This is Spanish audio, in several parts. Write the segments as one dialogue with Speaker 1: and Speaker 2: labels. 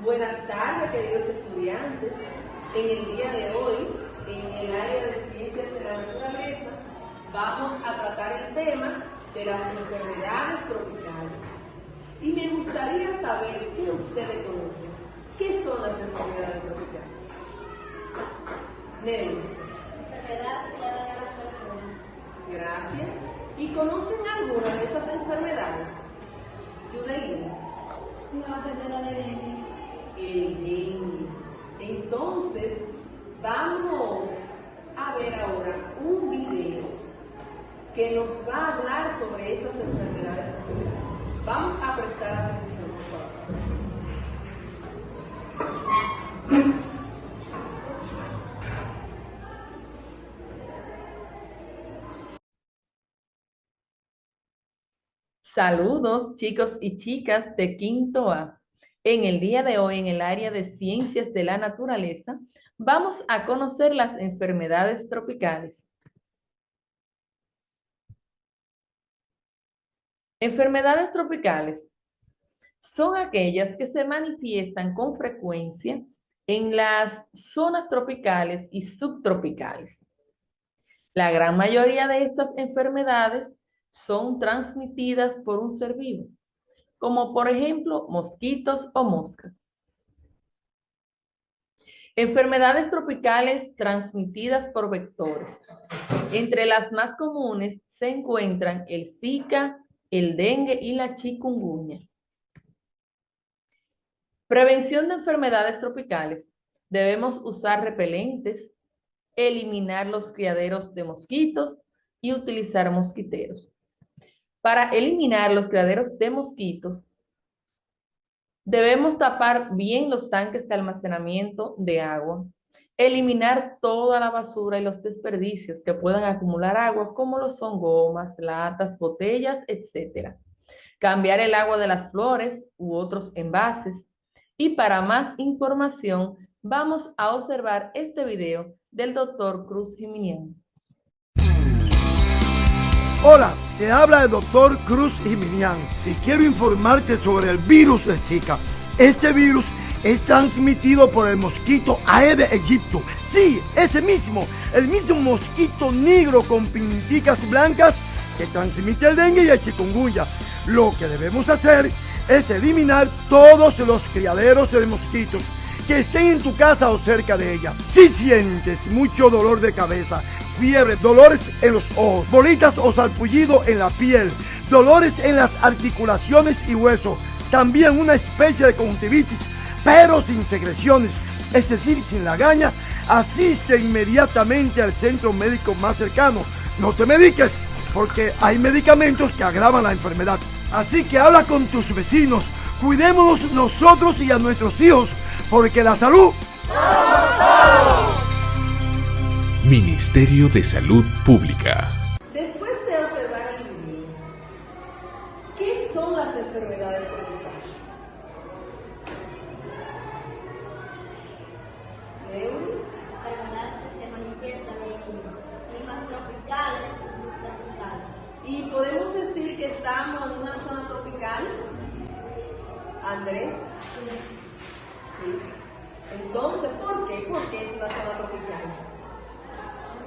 Speaker 1: Buenas tardes, queridos estudiantes. En el día de hoy, en el área de Ciencias de la Naturaleza, vamos a tratar el tema de las enfermedades tropicales. Y me gustaría saber qué ustedes conocen. ¿Qué son las enfermedades tropicales? Nelly.
Speaker 2: Enfermedad cuidada de las personas.
Speaker 1: Gracias. ¿Y conocen alguna de esas enfermedades? Yunelin.
Speaker 2: Una enfermedad de dengue.
Speaker 1: El dengue. Entonces, vamos a ver ahora un video que nos va a hablar sobre estas enfermedades tropicales. Vamos a prestar atención, por favor. Saludos, chicos y chicas de quinto A. En el día de hoy, en el área de Ciencias de la Naturaleza, vamos a conocer las enfermedades tropicales. Enfermedades tropicales son aquellas que se manifiestan con frecuencia en las zonas tropicales y subtropicales. La gran mayoría de estas enfermedades son transmitidas por un ser vivo, como por ejemplo mosquitos o moscas. Enfermedades tropicales transmitidas por vectores. Entre las más comunes se encuentran el Zika, el dengue y la chikungunya. Prevención de enfermedades tropicales. Debemos usar repelentes, eliminar los criaderos de mosquitos y utilizar mosquiteros. Para eliminar los criaderos de mosquitos, debemos tapar bien los tanques de almacenamiento de agua, eliminar toda la basura y los desperdicios que puedan acumular agua, como lo son gomas, latas, botellas, etc. Cambiar el agua de las flores u otros envases. Y para más información, vamos a observar este video del Dr. Cruz Jiminián.
Speaker 3: Hola, te habla el Dr. Cruz Jiminián y quiero informarte sobre el virus de Zika. Este virus es transmitido por el mosquito Aedes aegypti. Sí, ese mismo, el mismo mosquito negro con pinticas blancas que transmite el dengue y el chikungunya. Lo que debemos hacer es eliminar todos los criaderos de mosquitos que estén en tu casa o cerca de ella. Si sientes mucho dolor de cabeza, fiebre, dolores en los ojos, bolitas o sarpullido en la piel, dolores en las articulaciones y huesos, también una especie de conjuntivitis, pero sin secreciones, es decir, sin lagaña, asiste inmediatamente al centro médico más cercano. No te mediques, porque hay medicamentos que agravan la enfermedad. Así que habla con tus vecinos, cuidémonos nosotros y a nuestros hijos, porque la salud somos todos.
Speaker 4: Ministerio de Salud Pública.
Speaker 1: Después de observar el video, ¿qué son las enfermedades tropicales?
Speaker 2: Enfermedades que se manifiestan en climas tropicales y subtropicales.
Speaker 1: ¿Y podemos decir que estamos en una zona tropical? ¿Andrés? Sí. Entonces, ¿por qué? ¿Por qué es una zona tropical?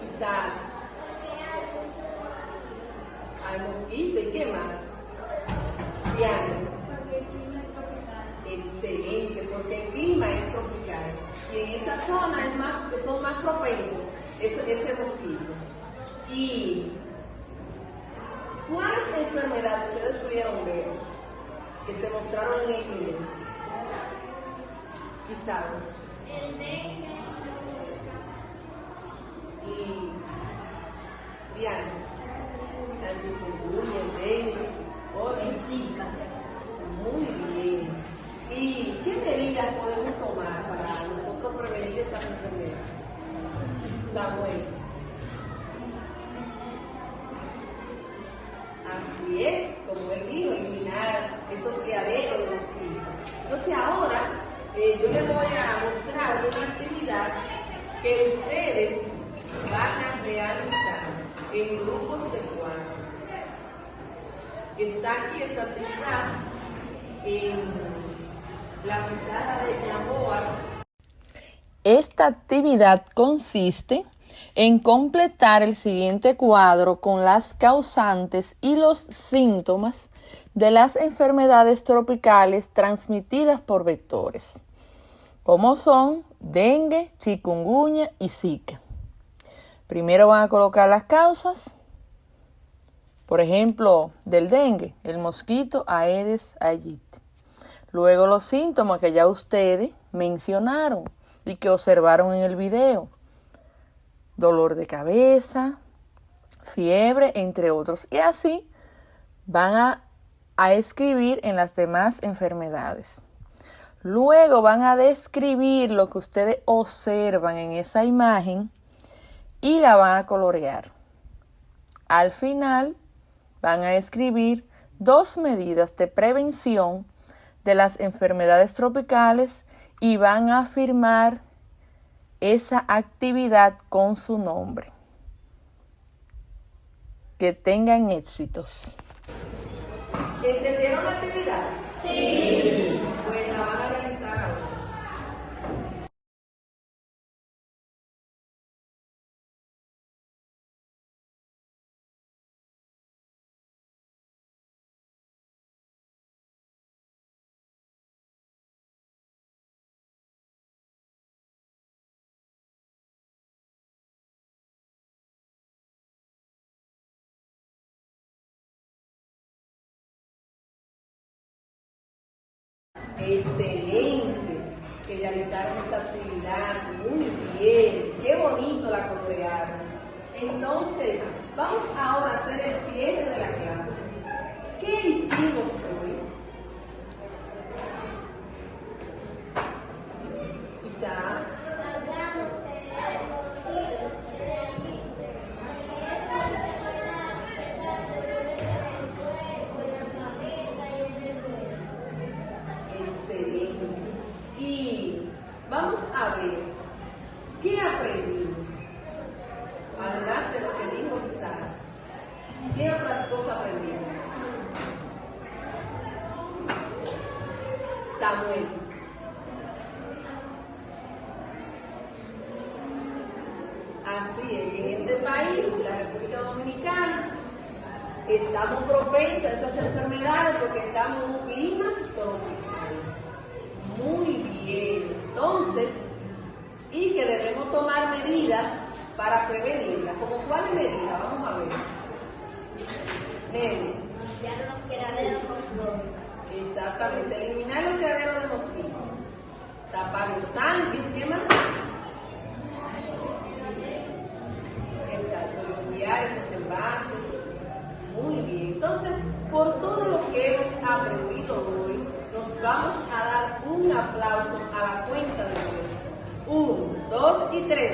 Speaker 1: Quizá hay mosquito y qué más. Diana.
Speaker 2: Porque el clima es tropical.
Speaker 1: Excelente, porque el clima es tropical y en esa zona son más propensos ese mosquito. ¿Y cuáles enfermedades ustedes pudieron ver que se mostraron en el video? Quizá.
Speaker 2: El dengue.
Speaker 1: Y Diana, la chikungunya, el dengue, el Zika. Muy bien. ¿Y qué medidas podemos tomar para nosotros prevenir esas enfermedades? Samuel. Así es, como él dijo, eliminar esos criaderos de mosquitos. Entonces ahora yo les voy a mostrar una actividad que ustedes van a realizar en grupos de 4. Está aquí esta actividad en La pizarra de Gamboa.
Speaker 5: Esta actividad consiste en completar el siguiente cuadro con las causantes y los síntomas de las enfermedades tropicales transmitidas por vectores, como son dengue, chikungunya y zika. Primero van a colocar las causas, por ejemplo, del dengue, el mosquito Aedes aegypti. Luego los síntomas que ya ustedes mencionaron y que observaron en el video: dolor de cabeza, fiebre, entre otros. Y así van a escribir en las demás enfermedades. Luego van a describir lo que ustedes observan en esa imagen y la van a colorear. Al final van a escribir 2 medidas de prevención de las enfermedades tropicales y van a firmar esa actividad con su nombre. Que tengan éxitos.
Speaker 1: ¿Entendieron la actividad? Sí. Pues la van a realizar ahora. Excelente que realizaron esta actividad, muy bien, qué bonito la colorearon. Entonces, vamos ahora a hacer el cierre de la clase. ¿Qué hicimos hoy? Isaac. Y vamos a ver qué aprendimos. Además de lo que dijo Isaac, ¿qué otras cosas aprendimos? Samuel. Así es, que en este país, la República Dominicana, estamos propensos a esas enfermedades porque estamos en un clima tropical. Muy bien, entonces, y que debemos tomar medidas para prevenirlas. ¿Como cuáles medidas? Vamos a ver. Nelly.
Speaker 2: Limpiar los criaderos con cloro.
Speaker 1: Exactamente, eliminar los criaderos de mosquitos. Tapar los tanques, ¿qué más? Exacto, limpiar esos envases. Muy bien, entonces, por todo lo que hemos aprendido hoy, nos vamos a dar un aplauso a la cuenta de hoy. 1, 2 y 3.